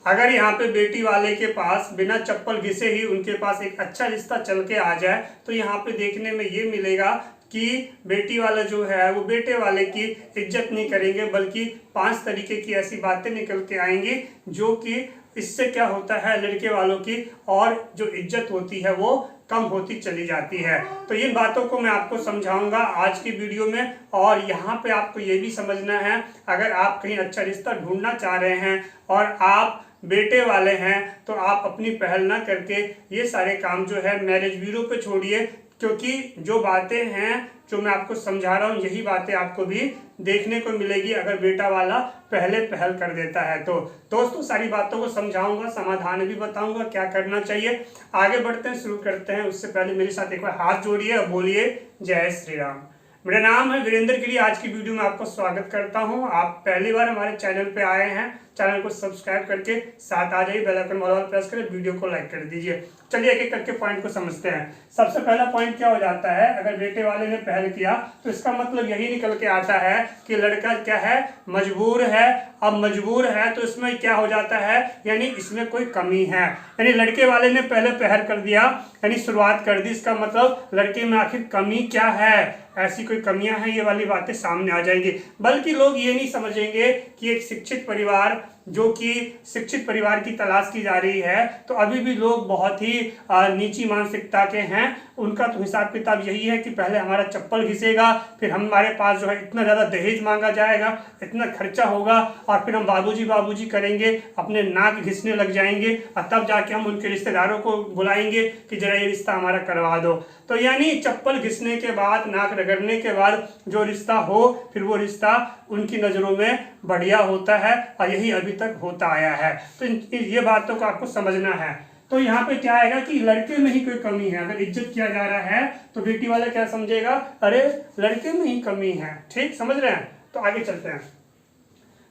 अगर यहाँ पे बेटी वाले के पास बिना चप्पल घिसे ही उनके पास एक अच्छा रिश्ता चल के आ जाए तो यहाँ पे देखने में ये मिलेगा कि बेटी वाला जो है वो बेटे वाले की इज्जत नहीं करेंगे, बल्कि 5 तरीके की ऐसी बातें निकल के आएंगी जो कि इससे क्या होता है लड़के वालों की और जो इज्जत होती है वो कम होती चली जाती है। तो इन बातों को मैं आपको समझाऊंगा आज की वीडियो में। और यहाँ पे आपको ये भी समझना है, अगर आप कहीं अच्छा रिश्ता ढूंढना चाह रहे हैं और आप बेटे वाले हैं तो आप अपनी पहल ना करके ये सारे काम जो है मैरिज ब्यूरो पे छोड़िए, क्योंकि जो बातें हैं जो मैं आपको समझा रहा हूँ यही बातें आपको भी देखने को मिलेगी अगर बेटा वाला पहले पहल कर देता है। तो दोस्तों सारी बातों को समझाऊंगा, समाधान भी बताऊंगा क्या करना चाहिए। आगे बढ़ते हैं, शुरू करते हैं। उससे पहले मेरे साथ एक बार हाथ जोड़िए और बोलिए जय श्री राम। मेरा नाम है वीरेंद्र गिरी। आज की वीडियो में आपको स्वागत करता हूं। आप पहली बार हमारे चैनल पे आए हैं, चैनल को सब्सक्राइब करके साथ आ जाइए, बेल आइकन वाला प्रेस करें, वीडियो को लाइक कर दीजिए। चलिए एक एक करके पॉइंट को समझते हैं। सबसे पहला पॉइंट क्या हो जाता है, अगर बेटे वाले ने पहल किया तो इसका मतलब यही निकल के आता है कि लड़का क्या है, मजबूर है। अब मजबूर है तो इसमें क्या हो जाता है, यानी इसमें कोई कमी है। यानी लड़के वाले ने पहले पहल कर दिया, यानी शुरुआत कर दी, इसका मतलब लड़के में आखिर कमी क्या है, ऐसी कोई कमियां हैं, ये वाली बातें सामने आ जाएंगी। बल्कि लोग ये नहीं समझेंगे कि एक शिक्षित परिवार, जो कि शिक्षित परिवार की तलाश की जा रही है, तो अभी भी लोग बहुत ही नीची मानसिकता के हैं। उनका तो हिसाब किताब यही है कि पहले हमारा चप्पल घिसेगा, फिर हमारे पास जो है इतना ज़्यादा दहेज मांगा जाएगा, इतना खर्चा होगा, और फिर हम बाबूजी बाबूजी करेंगे, अपने नाक घिसने लग जाएंगे, और तब जाके हम उनके रिश्तेदारों को बुलाएंगे कि जरा ये रिश्ता हमारा करवा दो। तो यानी चप्पल घिसने के बाद, नाक रगड़ने के बाद जो रिश्ता हो, फिर वो रिश्ता उनकी नज़रों में बढ़िया होता है, और यही अभी तक होता आया है। तो ये बातों को आपको समझना है। तो यहाँ पे क्या आएगा कि लड़के में ही कोई कमी है। अगर इज्जत किया जा रहा है तो बेटी वाला क्या समझेगा, अरे लड़के में ही कमी है। ठीक समझ रहे हैं। तो आगे चलते हैं।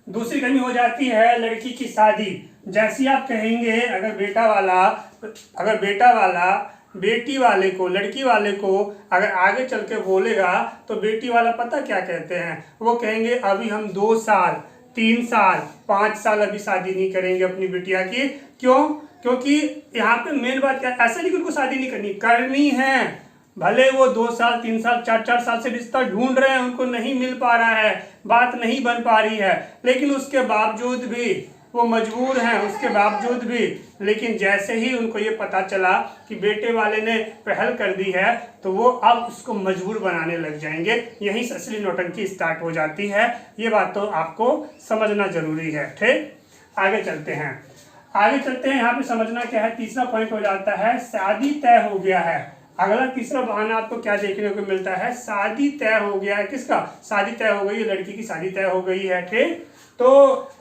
दूसरी कमी हो जाती है लड़की की शादी। जैसी आप कहेंगे, अगर बेटा वाला बेटी वाले को, लड़की वाले को अगर आगे चल के बोलेगा तो बेटी वाला पता क्या कहते हैं, वो कहेंगे अभी हम 2 साल 3 साल 5 साल अभी शादी नहीं करेंगे अपनी बिटिया की। क्यों? क्योंकि यहाँ पे मेन बात क्या, ऐसा नहीं कि उनको शादी नहीं करनी है। भले वो 2 साल 3 साल 4 साल से रिश्ता ढूंढ रहे हैं, उनको नहीं मिल पा रहा है, बात नहीं बन पा रही है, लेकिन उसके बावजूद भी वो मजबूर हैं, उसके बावजूद भी। लेकिन जैसे ही उनको ये पता चला कि बेटे वाले ने पहल कर दी है तो वो अब उसको मजबूर बनाने लग जाएंगे। यहीं से असली नौटंकी स्टार्ट हो जाती है। ये बात तो आपको समझना जरूरी है। ठीक, आगे चलते हैं। यहाँ पे समझना क्या है, तीसरा पॉइंट हो जाता है शादी तय हो गया है। अगला तीसरा बहाना आपको क्या देखने को मिलता है, शादी तय हो गया है। किसका? शादी तय हो गई है, लड़की की शादी तय हो गई है। ठीक, तो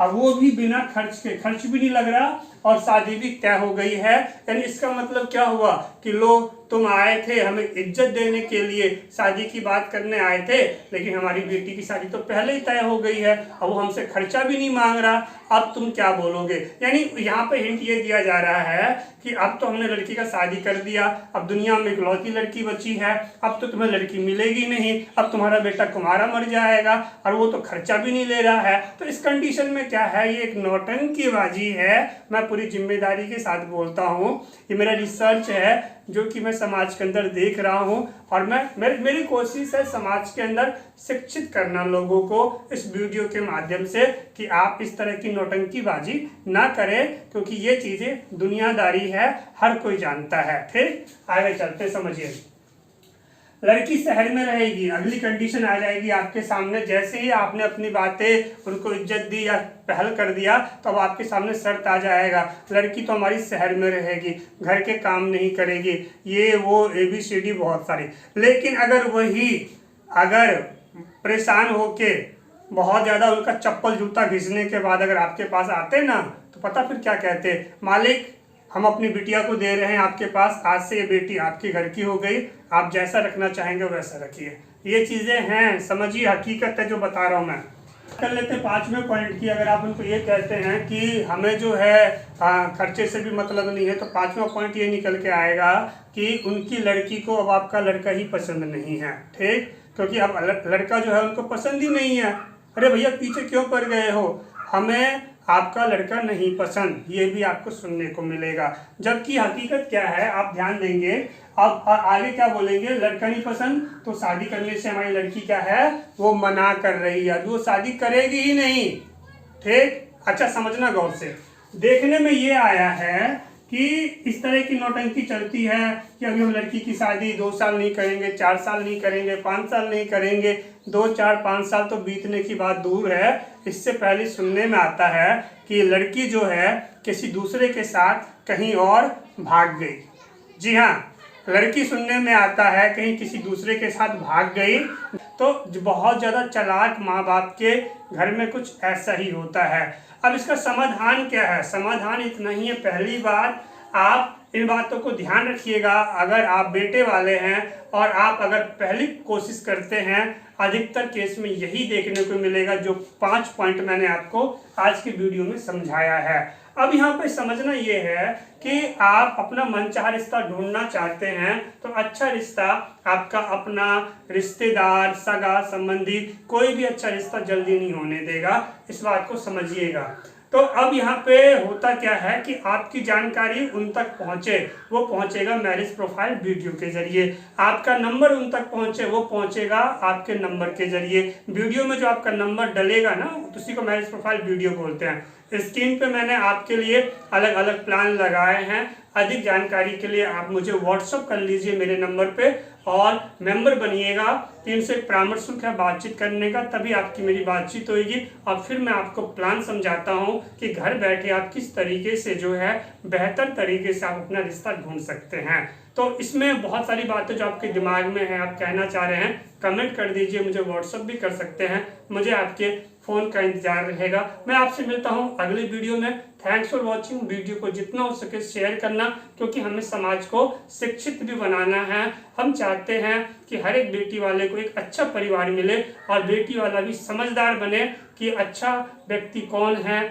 अब वो भी बिना खर्च के, खर्च भी नहीं लग रहा और शादी भी तय हो गई है। यानी इसका मतलब क्या हुआ कि लो तुम आए थे हमें इज्जत देने के लिए, शादी की बात करने आए थे, लेकिन हमारी बेटी की शादी तो पहले ही तय हो गई है, अब वो हमसे खर्चा भी नहीं मांग रहा, अब तुम क्या बोलोगे। यानी यहाँ पे हिंट ये दिया जा रहा है कि अब तो हमने लड़की का शादी कर दिया, अब दुनिया में इकलौती लड़की बची है, अब तो तुम्हें लड़की मिलेगी नहीं, अब तुम्हारा बेटा कुमारा मर जाएगा, और वो तो खर्चा भी नहीं ले रहा है। तो इस कंडीशन में क्या है, ये एक नौटंकीबाजी है। मैं पूरी जिम्मेदारी के साथ बोलता हूँ, ये मेरा रिसर्च है जो कि मैं समाज के अंदर देख रहा हूँ, और मेरी कोशिश है समाज के अंदर शिक्षित करना लोगों को इस वीडियो के माध्यम से कि आप इस तरह की नौटंकीबाजी ना करें, क्योंकि ये चीज़ें दुनियादारी है, हर कोई जानता है। ठीक, आगे चलते समझिए। लड़की शहर में रहेगी, अगली कंडीशन आ जाएगी आपके सामने। जैसे ही आपने अपनी बातें उनको इज्जत दी या पहल कर दिया तो अब आपके सामने शर्त आ जाएगा, लड़की तो हमारी शहर में रहेगी, घर के काम नहीं करेगी, ये वो ABCD बहुत सारी। लेकिन अगर परेशान होके बहुत ज़्यादा उनका चप्पल जूता घिसने के बाद अगर आपके पास आते ना, तो पता फिर क्या कहते, मालिक हम अपनी बिटिया को दे रहे हैं आपके पास, आज से ये बेटी आपके घर की हो गई, आप जैसा रखना चाहेंगे वैसा रखिए। ये चीज़ें हैं, समझिए, हकीकत है जो बता रहा हूँ मैं। कर लेते हैं 5वें पॉइंट की। अगर आप उनको ये कहते हैं कि हमें जो है खर्चे से भी मतलब नहीं है, तो 5वां पॉइंट ये निकल के आएगा कि उनकी लड़की को अब आपका लड़का ही पसंद नहीं है। ठीक, क्योंकि अब लड़का जो है उनको पसंद ही नहीं है। अरे भैया पीछे क्यों पड़ गए हो, हमें आपका लड़का नहीं पसंद, ये भी आपको सुनने को मिलेगा। जबकि हकीकत क्या है, आप ध्यान देंगे, अब आगे क्या बोलेंगे, लड़का नहीं पसंद तो शादी करने से हमारी लड़की क्या है, वो मना कर रही है, वो शादी करेगी ही नहीं। ठीक, अच्छा समझना गौर से। देखने में ये आया है कि इस तरह की नौटंकी चलती है कि अभी हम लड़की की शादी 2 साल नहीं करेंगे, 4 साल नहीं करेंगे, 5 साल नहीं करेंगे। 2, 4, 5 साल तो बीतने की बात दूर है, इससे पहले सुनने में आता है कि लड़की जो है किसी दूसरे के साथ कहीं और भाग गई। जी हाँ, लड़की सुनने में आता है कहीं किसी दूसरे के साथ भाग गई। तो बहुत ज़्यादा चालाक माँ बाप के घर में कुछ ऐसा ही होता है। अब इसका समाधान क्या है, समाधान इतना ही है। पहली बात, आप इन बातों को ध्यान रखिएगा, अगर आप बेटे वाले हैं और आप अगर पहली कोशिश करते हैं, अधिकतर केस में यही देखने को मिलेगा जो 5 पॉइंट मैंने आपको आज की वीडियो में समझाया है। अब यहाँ पे समझना ये है कि आप अपना मनचाहा रिश्ता ढूंढना चाहते हैं तो अच्छा रिश्ता, आपका अपना रिश्तेदार, सगा संबंधी, कोई भी अच्छा रिश्ता जल्दी नहीं होने देगा, इस बात को समझिएगा। तो अब यहाँ पे होता क्या है कि आपकी जानकारी उन तक पहुँचे, वो पहुँचेगा मैरिज प्रोफाइल वीडियो के जरिए। आपका नंबर उन तक पहुँचे, वो पहुँचेगा आपके नंबर के जरिए। वीडियो में जो आपका नंबर डलेगा ना, उसी को मैरिज प्रोफाइल वीडियो बोलते हैं। स्क्रीन पे मैंने आपके लिए अलग अलग प्लान लगाए हैं। अधिक जानकारी के लिए आप मुझे व्हाट्सअप कर लीजिए मेरे नंबर पे और मेंबर बनिएगा। 3 से एक परामर्श शुल्क है बातचीत करने का, तभी आपकी मेरी बातचीत होगी और फिर मैं आपको प्लान समझाता हूँ कि घर बैठे आप किस तरीके से जो है बेहतर तरीके से आप अपना रिश्ता ढूंढ सकते हैं। तो इसमें बहुत सारी बातें जो आपके दिमाग में है, आप कहना चाह रहे हैं, कमेंट कर दीजिए, मुझे व्हाट्सअप भी कर सकते हैं, मुझे आपके फ़ोन का इंतजार रहेगा। मैं आपसे मिलता हूं अगली वीडियो में। Thanks for watching. वीडियो को जितना हो सके शेयर करना, क्योंकि हमें समाज को शिक्षित भी बनाना है। हम चाहते हैं कि हर एक बेटी वाले को एक अच्छा परिवार मिले और बेटी वाला भी समझदार बने कि अच्छा व्यक्ति कौन है,